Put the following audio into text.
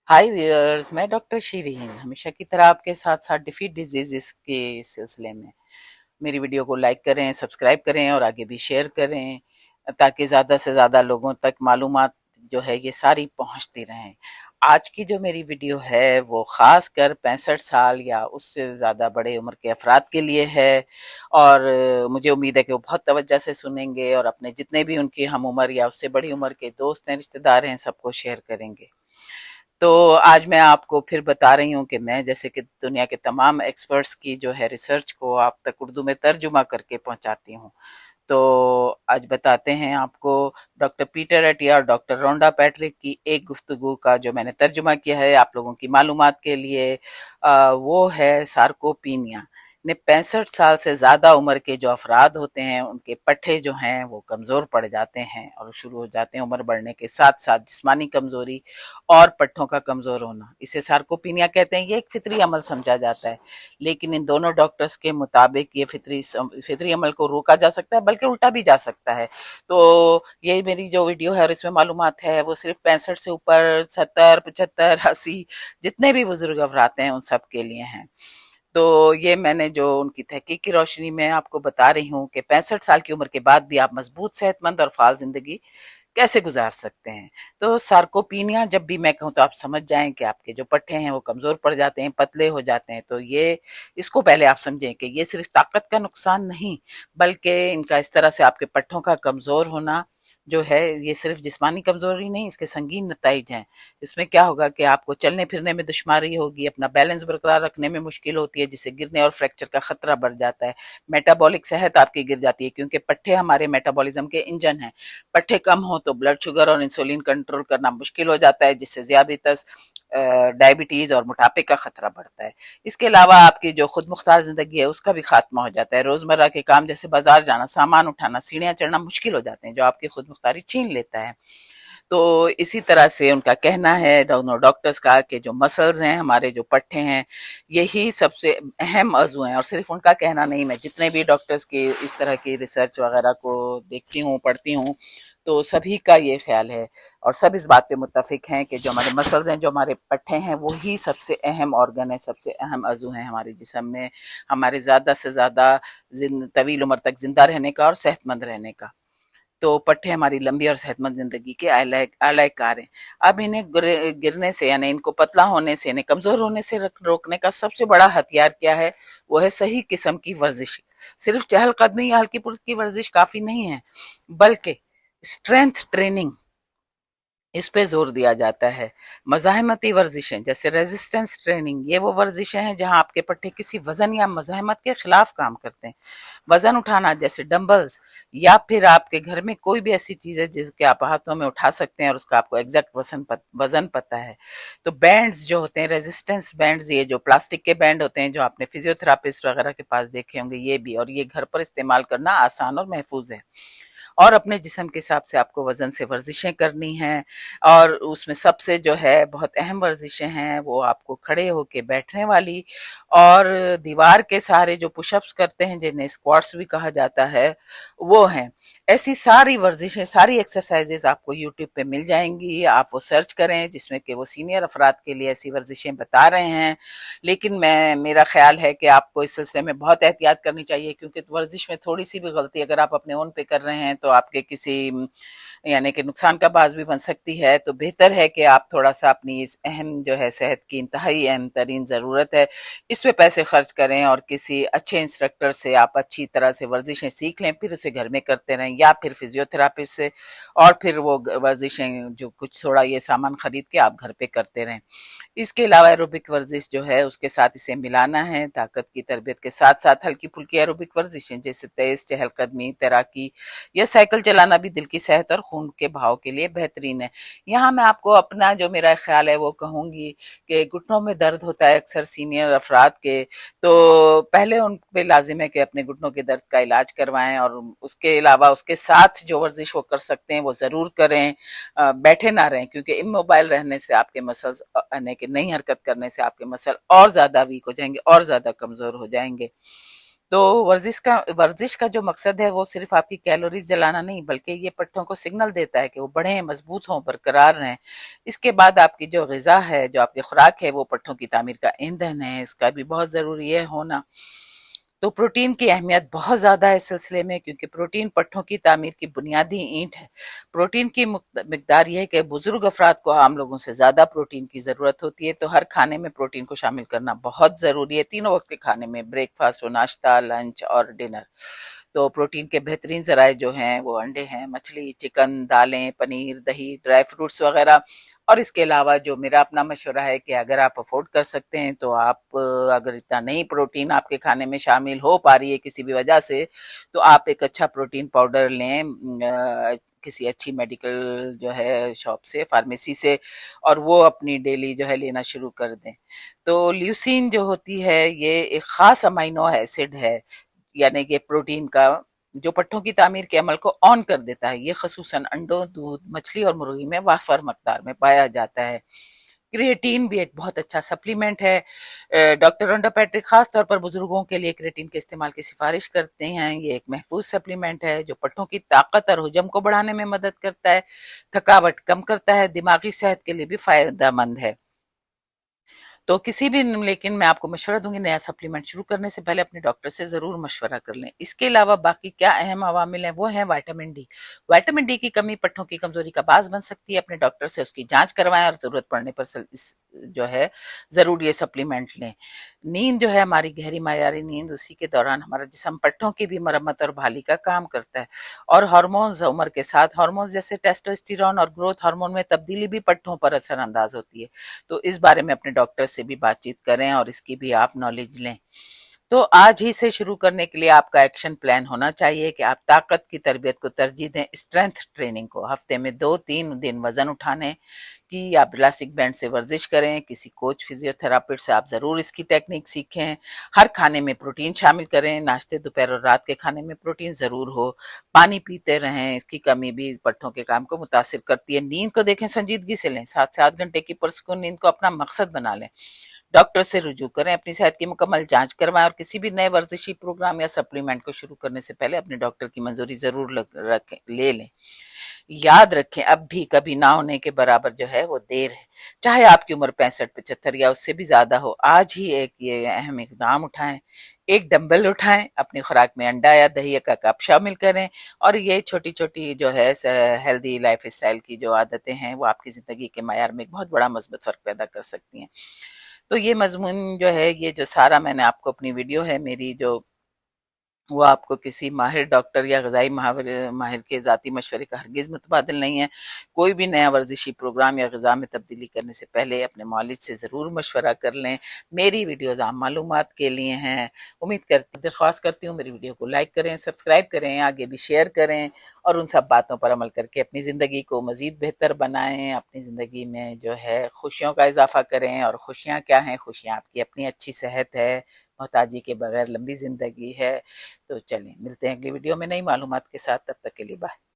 हाय viewers, मैं doctor Shireen हमेशा की तरह आपके साथ साथ डिफीट डिजीज़ के सिलसिले में मेरी वीडियो को लाइक करें, सब्सक्राइब करें और आगे भी शेयर करें ताकि ज़्यादा से ज़्यादा लोगों तक मालूमात जो है ये सारी पहुंचती रहें। आज की जो मेरी वीडियो है वो ख़ास कर 65 साल या उससे ज़्यादा बड़े उम्र के अफराद के लिए है और मुझे उम्मीद है कि वो बहुत तवज्जो से सुनेंगे और अपने जितने भी उनकी हम उम्र या उससे बड़ी उम्र के दोस्त हैं, रिश्तेदार हैं, सबको शेयर करेंगे। तो आज मैं आपको फिर बता रही हूँ कि मैं जैसे कि दुनिया के तमाम एक्सपर्ट्स की जो है रिसर्च को आप तक उर्दू में तर्जुमा करके पहुंचाती हूँ। तो आज बताते हैं आपको डॉक्टर पीटर अटिया और डॉक्टर रोंडा पैट्रिक की एक गुफ्तगू का जो मैंने तर्जुमा किया है आप लोगों की मालूमात के लिए। वो है सार्कोपीनिया। ने 65 साल से ज़्यादा उम्र के जो अफराद होते हैं उनके पट्टे जो हैं वो कमज़ोर पड़ जाते हैं और शुरू हो जाते हैं उम्र बढ़ने के साथ साथ जिस्मानी कमज़ोरी और पट्टों का कमज़ोर होना। इसे सार्कोपीनिया कहते हैं। ये एक फितरी अमल समझा जाता है, लेकिन इन दोनों डॉक्टर्स के मुताबिक ये फितरी अमल को रोका जा सकता है, बल्कि उल्टा भी जा सकता है। तो ये मेरी जो वीडियो है और इसमें मालूमात है वो सिर्फ 65 से ऊपर 70, 75, 80 जितने भी बुजुर्ग अफराद हैं उन सब के लिए हैं। तो ये मैंने जो उनकी तहकीक की रोशनी में आपको बता रही हूँ कि 65 साल की उम्र के बाद भी आप मजबूत, सेहतमंद और फाल जिंदगी कैसे गुजार सकते हैं। तो सार्कोपीनिया जब भी मैं कहूँ तो आप समझ जाएं कि आपके जो पट्टे हैं वो कमजोर पड़ जाते हैं, पतले हो जाते हैं। तो ये इसको पहले आप समझें कि ये सिर्फ ताकत का नुकसान नहीं, बल्कि इनका इस तरह से आपके पट्टों का कमजोर होना जो है ये सिर्फ जिस्मानी कमजोरी नहीं, इसके संगीन नताइज हैं। इसमें क्या होगा कि आपको चलने फिरने में दुश्वारी होगी, अपना बैलेंस बरकरार रखने में मुश्किल होती है, जिससे गिरने और फ्रैक्चर का खतरा बढ़ जाता है। मेटाबॉलिक सेहत आपकी गिर जाती है, क्योंकि पट्टे हमारे मेटाबॉलिज्म के इंजन हैं। पट्टे कम हो तो ब्लड शुगर और इंसुलिन कंट्रोल करना मुश्किल हो जाता है, जिससे ज़ियादतीस, डायबिटीज और मोटापे का खतरा बढ़ता है। इसके अलावा आपकी जो खुद मुख्तार जिंदगी है उसका भी खात्मा हो जाता है। रोजमर्रा के काम जैसे बाजार जाना, सामान उठाना, सीढ़ियां चढ़ना मुश्किल हो जाते हैं, जो आपकी खुद मुख्तारी छीन लेता है। तो इसी तरह से उनका कहना है दोनों डॉक्टर्स का कि जो मसल्स हैं, हमारे जो पट्टे हैं, यही सबसे अहम अज़ू हैं। और सिर्फ उनका कहना नहीं, मैं जितने भी डॉक्टर्स के इस तरह की रिसर्च वगैरह को देखती हूँ, पढ़ती हूँ, तो सभी का ये ख्याल है और सब इस बात पे मुत्तफिक हैं कि जो हमारे मसल्स हैं, जो हमारे पट्टे हैं, वो ही सबसे अहम ऑर्गन है, सबसे अहम अज़ू हैं हमारे जिस्म में, हमारे ज़्यादा से ज़्यादा तवील उम्र तक जिंदा रहने का और सेहतमंद रहने का। तो पट्टे हमारी लंबी और सेहतमंद जिंदगी के आलाइकार हैं। अब इन्हें गिरने से, यानी इनको पतला होने से, इन्हें कमजोर होने से रोकने का सबसे बड़ा हथियार क्या है? वो है सही किस्म की वर्जिश। सिर्फ चहलकदमी या हल्की फुल्की वर्जिश काफी नहीं है, बल्कि स्ट्रेंथ ट्रेनिंग, इस पे जोर दिया जाता है। मज़ाहमती वर्जिशें जैसे रेजिस्टेंस ट्रेनिंग, ये वो वर्जिशें हैं जहां आपके पट्टे किसी वजन या मज़ाहमत के खिलाफ काम करते हैं। वजन उठाना जैसे डंबल्स, या फिर आपके घर में कोई भी ऐसी चीज है जिसके आप हाथों में उठा सकते हैं और उसका आपको एग्जैक्ट वजन पता है। तो बैंड्स जो होते हैं, रेजिस्टेंस बैंड्स, ये जो प्लास्टिक के बैंड होते हैं जो आपने फिजियोथेरापिस्ट वगैरह के पास देखे होंगे, ये भी, और ये घर पर इस्तेमाल करना आसान और महफूज है। और अपने जिस्म के हिसाब से आपको वजन से वर्जिशें करनी हैं। और उसमें सबसे जो है बहुत अहम वर्जिशें हैं वो आपको खड़े होके बैठने वाली और दीवार के सहारे जो पुशअप्स करते हैं, जिन्हें स्क्वाट्स भी कहा जाता है, वो हैं। ऐसी सारी वर्जिशें, सारी एक्सरसाइजेज आपको यूट्यूब पे मिल जाएंगी, आप वो सर्च करें, जिसमें कि वो सीनियर अफराद के लिए ऐसी वर्जिशें बता रहे हैं। लेकिन मेरा ख्याल है कि आपको इस सिलसिले में बहुत एहतियात करनी चाहिए, क्योंकि वर्जिश में थोड़ी सी भी गलती अगर आप अपने ओन पे कर रहे हैं तो आपके किसी यानी कि नुकसान का बाज भी बन सकती है। तो बेहतर है कि आप थोड़ा सा अपनी इस अहम जो है, सेहत की इंतहाई अहम तरीन ज़रूरत है, इस पे पैसे खर्च करें और किसी अच्छे इंस्ट्रक्टर से आप अच्छी तरह से वर्जिशें सीख लें, फिर उसे घर में करते रहें, या फिर फिजियोथेरापिस्ट से, और फिर वो वर्जिशें जो कुछ थोड़ा ये सामान खरीद के आप घर पे करते रहें। इसके अलावा एरोबिक वर्जिश जो है उसके साथ इसे मिलाना है। ताकत की तरबियत के साथ साथ हल्की फुल्की एरोबिक वर्जिशें जैसे तेज चहलकदमी, तैराकी या साइकिल चलाना भी दिल की सेहत और खून के बहाव के लिए बेहतरीन है। यहाँ मैं आपको अपना जो मेरा ख्याल है वो कहूंगी कि घुटनों में दर्द होता है अक्सर सीनियर अफराद के, तो पहले उन पे लाजिम है कि अपने घुटनों के दर्द का इलाज करवाएं, और उसके अलावा उसके साथ जो वर्जिश वो कर सकते हैं वो जरूर करें। बैठे ना रहें, क्योंकि इमोबाइल रहने से आपके मसल्स, यानी कि नहीं हरकत करने से आपके मसल और ज्यादा वीक हो जाएंगे और ज्यादा कमजोर हो जाएंगे। تو ورزش کا جو مقصد ہے وہ صرف آپ کی کیلوریز جلانا نہیں، بلکہ یہ پٹھوں کو سگنل دیتا ہے کہ وہ بڑھیں، مضبوط ہوں، برقرار رہیں۔ اس کے بعد آپ کی جو غذا ہے، جو آپ کی خوراک ہے، وہ پٹھوں کی تعمیر کا ایندھن ہے، اس کا بھی بہت ضروری ہے ہونا۔ تو پروٹین کی اہمیت بہت زیادہ ہے اس سلسلے میں، کیونکہ پروٹین پٹھوں کی تعمیر کی بنیادی اینٹ ہے۔ پروٹین کی مقدار یہ ہے کہ بزرگ افراد کو عام لوگوں سے زیادہ پروٹین کی ضرورت ہوتی ہے، تو ہر کھانے میں پروٹین کو شامل کرنا بہت ضروری ہے، تینوں وقت کے کھانے میں، بریک فاسٹ و ناشتہ، لنچ اور ڈنر۔ تو پروٹین کے بہترین ذرائع جو ہیں وہ انڈے ہیں، مچھلی، چکن، دالیں، پنیر، دہی، ڈرائی فروٹس وغیرہ۔ اور اس کے علاوہ جو میرا اپنا مشورہ ہے کہ اگر آپ افورڈ کر سکتے ہیں تو آپ اگر اتنا نہیں پروٹین آپ کے کھانے میں شامل ہو پا رہی ہے کسی بھی وجہ سے، تو آپ ایک اچھا پروٹین پاؤڈر لیں کسی اچھی میڈیکل جو ہے شاپ سے، فارمیسی سے، اور وہ اپنی ڈیلی جو ہے لینا شروع کر دیں۔ تو لیوسین جو ہوتی ہے یہ ایک خاص امائنو ایسڈ ہے، یعنی کہ پروٹین کا، جو پٹھوں کی تعمیر کے عمل کو آن کر دیتا ہے۔ یہ خصوصاً انڈوں، دودھ، مچھلی اور مرغی میں وافر مقدار میں پایا جاتا ہے۔ کریٹین بھی ایک بہت اچھا سپلیمنٹ ہے۔ ڈاکٹر رونڈا پیٹرک خاص طور پر بزرگوں کے لیے کریٹین کے استعمال کی سفارش کرتے ہیں۔ یہ ایک محفوظ سپلیمنٹ ہے جو پٹھوں کی طاقت اور حجم کو بڑھانے میں مدد کرتا ہے، تھکاوٹ کم کرتا ہے، دماغی صحت کے لیے بھی فائدہ مند ہے۔ تو لیکن میں آپ کو مشورہ دوں گی، نیا سپلیمنٹ شروع کرنے سے پہلے اپنے ڈاکٹر سے ضرور مشورہ کر لیں۔ اس کے علاوہ باقی کیا اہم عوامل ہیں وہ ہیں وائٹامن ڈی۔ وائٹامن ڈی کی کمی پٹھوں کی کمزوری کا باعث بن سکتی ہے، اپنے ڈاکٹر سے اس کی جانچ کروائیں اور ضرورت پڑنے پر جو ہے ضرور یہ سپلیمنٹ لیں۔ نیند جو ہے ہماری گہری معیاری نیند، اسی کے دوران ہمارا جسم پٹھوں کی بھی مرمت اور بحالی کا کام کرتا ہے، اور ہارمونز عمر کے ساتھ ہارمونز جیسے ٹیسٹوسٹیرون اور گروتھ ہارمون میں تبدیلی بھی پٹھوں پر اثر انداز ہوتی ہے۔ تو اس بارے میں اپنے ڈاکٹر سے بھی بات چیت کریں اور اس کی بھی آپ نالج لیں۔ تو آج ہی سے شروع کرنے کے لیے آپ کا ایکشن پلان ہونا چاہیے کہ آپ طاقت کی تربیت کو ترجیح دیں، اسٹرینتھ ٹریننگ کو، ہفتے میں 2-3 دن وزن اٹھانے کی یا الاسٹک بینڈ سے ورزش کریں، کسی کوچ فزیو تھراپسٹ سے آپ ضرور اس کی ٹیکنیک سیکھیں، ہر کھانے میں پروٹین شامل کریں، ناشتے، دوپہر اور رات کے کھانے میں پروٹین ضرور ہو، پانی پیتے رہیں، اس کی کمی بھی پٹھوں کے کام کو متاثر کرتی ہے۔ نیند کو دیکھیں سنجیدگی سے لیں، 7 سے 8 گھنٹے کی پرسکون نیند کو اپنا مقصد بنا لیں، ڈاکٹر سے رجوع کریں، اپنی صحت کی مکمل جانچ کروائیں، اور کسی بھی نئے ورزشی پروگرام یا سپلیمنٹ کو شروع کرنے سے پہلے اپنے ڈاکٹر کی منظوری ضرور لے لیں۔ یاد رکھیں اب بھی کبھی نہ ہونے کے برابر جو ہے وہ دیر ہے، چاہے آپ کی عمر 65-75 یا اس سے بھی زیادہ ہو۔ آج ہی ایک یہ اہم اقدام اٹھائیں، ایک ڈمبل اٹھائیں، اپنی خوراک میں انڈا یا دہی کا کپ شامل کریں، اور یہ چھوٹی چھوٹی جو ہے ہیلدی لائف اسٹائل کی جو عادتیں ہیں وہ آپ کی زندگی کے معیار میں ایک بہت بڑا مثبت فرق پیدا کر سکتی ہیں۔ تو یہ مضمون جو ہے، یہ جو سارا میں نے آپ کو اپنی ویڈیو ہے میری جو، وہ آپ کو کسی ماہر ڈاکٹر یا غذائی ماہر کے ذاتی مشورے کا ہرگز متبادل نہیں ہے۔ کوئی بھی نیا ورزشی پروگرام یا غذا میں تبدیلی کرنے سے پہلے اپنے معالج سے ضرور مشورہ کر لیں۔ میری ویڈیوز عام معلومات کے لیے ہیں۔ درخواست کرتی ہوں میری ویڈیو کو لائک کریں، سبسکرائب کریں، آگے بھی شیئر کریں، اور ان سب باتوں پر عمل کر کے اپنی زندگی کو مزید بہتر بنائیں، اپنی زندگی میں جو ہے خوشیوں کا اضافہ کریں۔ اور خوشیاں کیا ہیں؟ خوشیاں آپ کی اپنی اچھی صحت ہے، محتاجی کے بغیر لمبی زندگی ہے۔ تو چلیں ملتے ہیں اگلی ویڈیو میں نئی معلومات کے ساتھ، تب تک کے لیے بائے۔